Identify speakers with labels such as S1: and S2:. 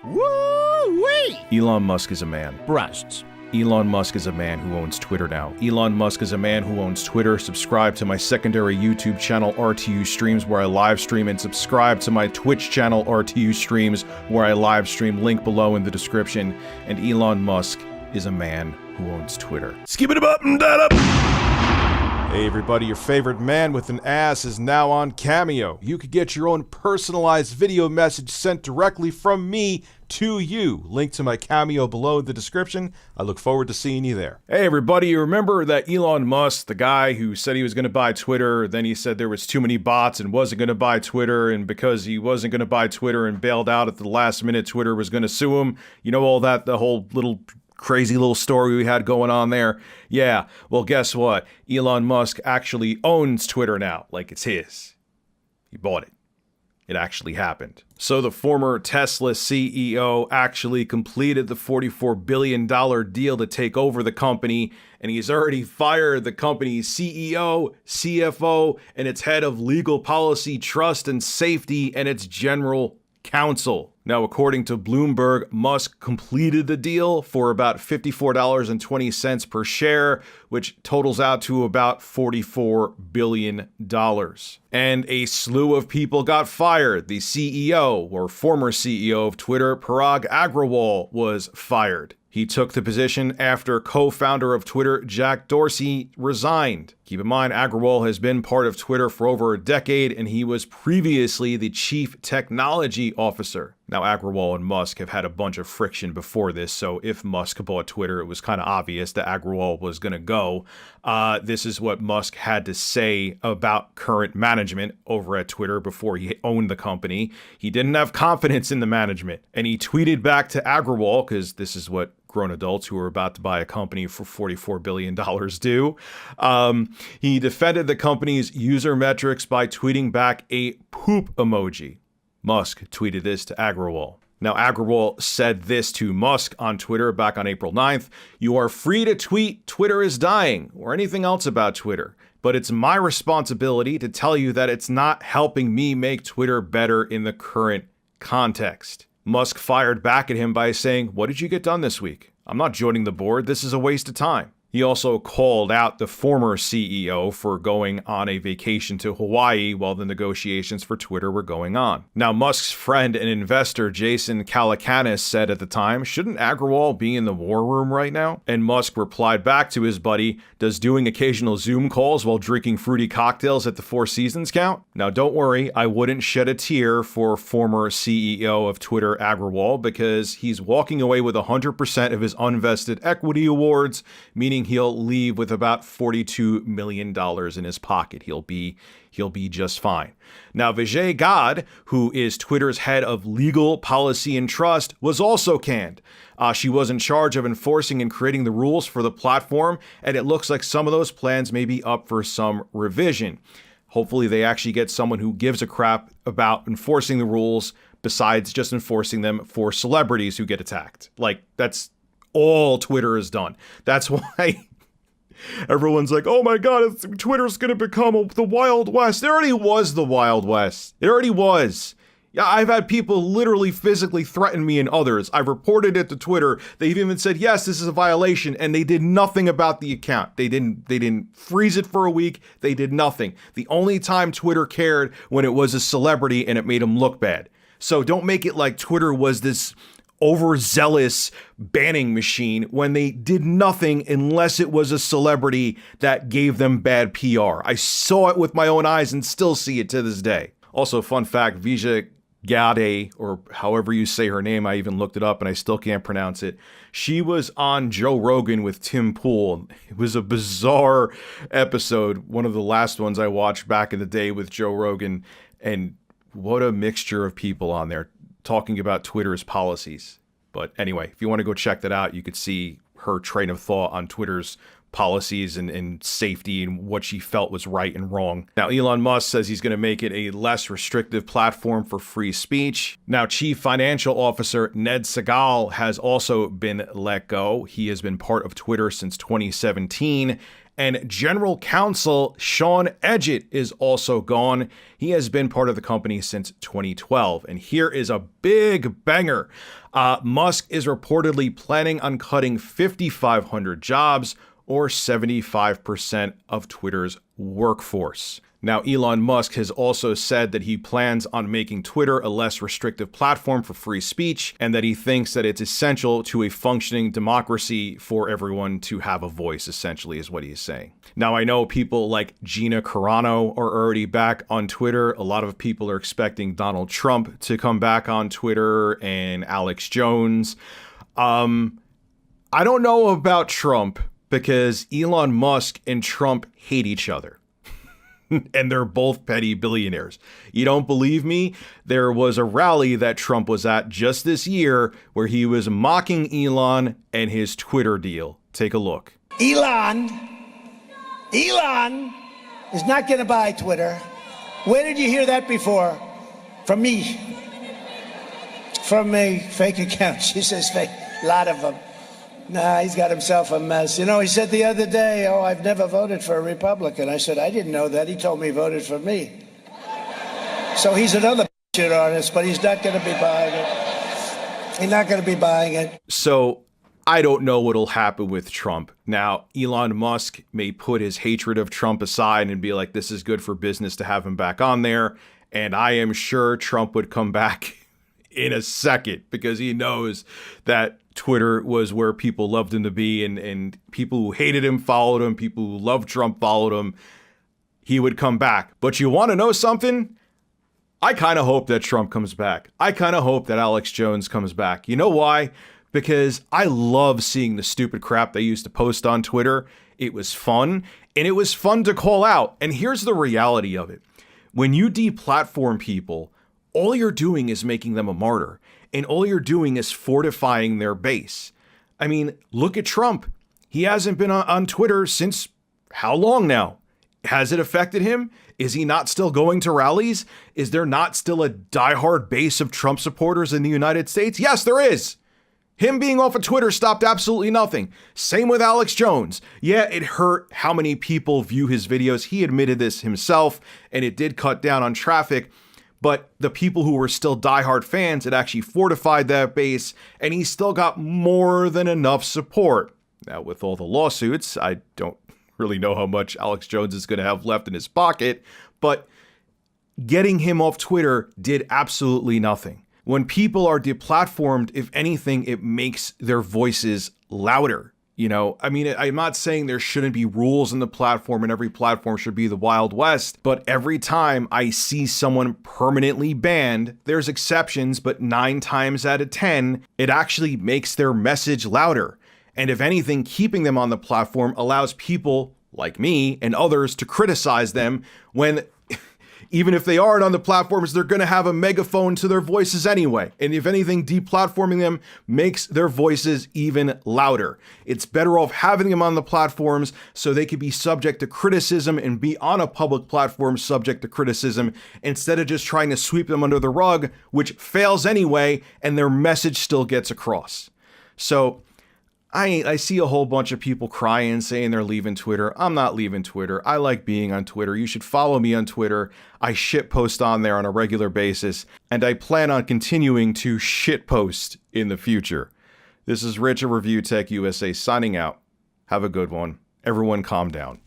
S1: Woo-wee!
S2: Elon Musk is a man.
S1: Breasts.
S2: Elon Musk is a man who owns Twitter now. Elon Musk is a man who owns Twitter. Subscribe to my secondary YouTube channel, RTU Streams, where I live stream, and subscribe to my Twitch channel, RTU Streams, where I live stream. Link below in the description. And Elon Musk is a man who owns Twitter. Skip it up and that up! Hey everybody, your favorite man with an ass is now on Cameo. You could get your own personalized video message sent directly from me to you. Link to my Cameo below in the description. I look forward to seeing you there. Hey everybody, you remember that Elon Musk, the guy who said he was going to buy Twitter, then he said there was too many bots and wasn't going to buy Twitter, and because he wasn't going to buy Twitter and bailed out at the last minute, Twitter was going to sue him. You know all that, the whole little crazy little story we had going on there? Yeah, well guess what? Elon Musk actually owns Twitter now, like it's his. He bought it. It actually happened. So the former Tesla CEO actually completed the $44 billion deal to take over the company, and he's already fired the company's CEO, CFO, and its head of legal policy, trust, and safety, and its general counsel. Now, according to Bloomberg, Musk completed the deal for about $54.20 per share, which totals out to about $44 billion. And a slew of people got fired. The CEO, or former CEO of Twitter, Parag Agrawal, was fired. He took the position after co-founder of Twitter, Jack Dorsey, resigned. Keep in mind, Agrawal has been part of Twitter for over a decade, and he was previously the chief technology officer. Now, Agrawal and Musk have had a bunch of friction before this, so if Musk bought Twitter, it was kind of obvious that Agrawal was going to go. This is what Musk had to say about current management over at Twitter before he owned the company. He didn't have confidence in the management, and he tweeted back to Agrawal, because this is what grown adults who are about to buy a company for $44 billion do. He defended the company's user metrics by tweeting back a poop emoji. Musk tweeted this to Agrawal. Now, Agrawal said this to Musk on Twitter back on April 9th. "You are free to tweet Twitter is dying or anything else about Twitter, but it's my responsibility to tell you that it's not helping me make Twitter better in the current context." Musk fired back at him by saying, "What did you get done this week? I'm not joining the board. This is a waste of time." He also called out the former CEO for going on a vacation to Hawaii while the negotiations for Twitter were going on. Now, Musk's friend and investor Jason Calacanis said at the time, "Shouldn't Agrawal be in the war room right now?" And Musk replied back to his buddy, "Does doing occasional Zoom calls while drinking fruity cocktails at the Four Seasons count?" Now, don't worry, I wouldn't shed a tear for former CEO of Twitter Agrawal, because he's walking away with 100% of his unvested equity awards, meaning he'll leave with about $42 million in his pocket. He'll be just fine. Now, Vijay Gadde, who is Twitter's head of legal policy and trust, was also canned. She was in charge of enforcing and creating the rules for the platform, and it looks like some of those plans may be up for some revision. Hopefully they actually get someone who gives a crap about enforcing the rules besides just enforcing them for celebrities who get attacked. Like, that's all Twitter has done. That's why everyone's like, "Oh my God, Twitter's going to become the Wild West." It already was the Wild West. It already was. Yeah, I've had people literally physically threaten me and others. I've reported it to Twitter. They've even said, "Yes, this is a violation," and they did nothing about the account. They didn't freeze it for a week. They did nothing. The only time Twitter cared when it was a celebrity and it made them look bad. So don't make it like Twitter was this overzealous banning machine when they did nothing unless it was a celebrity that gave them bad PR. I saw it with my own eyes and still see it to this day. Also, fun fact, Vijay Gadde, or however you say her name, I even looked it up and I still can't pronounce it. She was on Joe Rogan with Tim Pool. It was a bizarre episode, one of the last ones I watched back in the day with Joe Rogan, and what a mixture of people on there talking about Twitter's policies. But anyway, if you want to go check that out, you could see her train of thought on Twitter's policies and safety and what she felt was right and wrong. Now, Elon Musk says he's going to make it a less restrictive platform for free speech. Now, Chief Financial Officer Ned Segal has also been let go. He has been part of Twitter since 2017. And General Counsel Sean Edgett is also gone. He has been part of the company since 2012. And here is a big banger. Musk is reportedly planning on cutting 5,500 jobs, or 75% of Twitter's workforce. Now, Elon Musk has also said that he plans on making Twitter a less restrictive platform for free speech, and that he thinks that it's essential to a functioning democracy for everyone to have a voice, essentially, is what he's saying. Now, I know people like Gina Carano are already back on Twitter. A lot of people are expecting Donald Trump to come back on Twitter and Alex Jones. I don't know about Trump because Elon Musk and Trump hate each other. And they're both petty billionaires. You don't believe me? There was a rally that Trump was at just this year where he was mocking Elon and his Twitter deal. Take a look.
S1: Elon is not going to buy Twitter. Where did you hear that before? From me. From a fake account. She says fake. A lot of them. Nah, he's got himself a mess. You know, he said the other day, oh, I've never voted for a Republican. I said, I didn't know that. He told me he voted for me. So he's another shit artist, but he's not going to be buying it. He's not going to be buying it.
S2: So I don't know what'll happen with Trump. Now, Elon Musk may put his hatred of Trump aside and be like, this is good for business to have him back on there. And I am sure Trump would come back in a second because he knows that Twitter was where people loved him to be, and people who hated him followed him, people who loved Trump followed him. He would come back. But you want to know something? I kind of hope that Trump comes back. I kind of hope that Alex Jones comes back. You know why? Because I love seeing the stupid crap they used to post on Twitter. It was fun, and it was fun to call out. And here's the reality of it. When you deplatform people, all you're doing is making them a martyr. And all you're doing is fortifying their base. I mean, look at Trump. He hasn't been on Twitter since how long now? Has it affected him? Is he not still going to rallies? Is there not still a diehard base of Trump supporters in the United States? Yes, there is. Him being off of Twitter stopped absolutely nothing. Same with Alex Jones. Yeah, it hurt how many people view his videos. He admitted this himself, and it did cut down on traffic. But the people who were still diehard fans, it actually fortified that base, and he still got more than enough support. Now, with all the lawsuits, I don't really know how much Alex Jones is going to have left in his pocket, but getting him off Twitter did absolutely nothing. When people are deplatformed, if anything, it makes their voices louder. You know, I mean, I'm not saying there shouldn't be rules in the platform and every platform should be the Wild West, but every time I see someone permanently banned, there's exceptions, but 9 times out of 10, it actually makes their message louder. And if anything, keeping them on the platform allows people like me and others to criticize them when even if they aren't on the platforms, they're going to have a megaphone to their voices anyway. And if anything, deplatforming them makes their voices even louder. It's better off having them on the platforms so they could be subject to criticism and be on a public platform subject to criticism instead of just trying to sweep them under the rug, which fails anyway, and their message still gets across. So I see a whole bunch of people crying, saying they're leaving Twitter. I'm not leaving Twitter. I like being on Twitter. You should follow me on Twitter. I shitpost on there on a regular basis, and I plan on continuing to shitpost in the future. This is Rich of Review Tech USA signing out. Have a good one. Everyone calm down.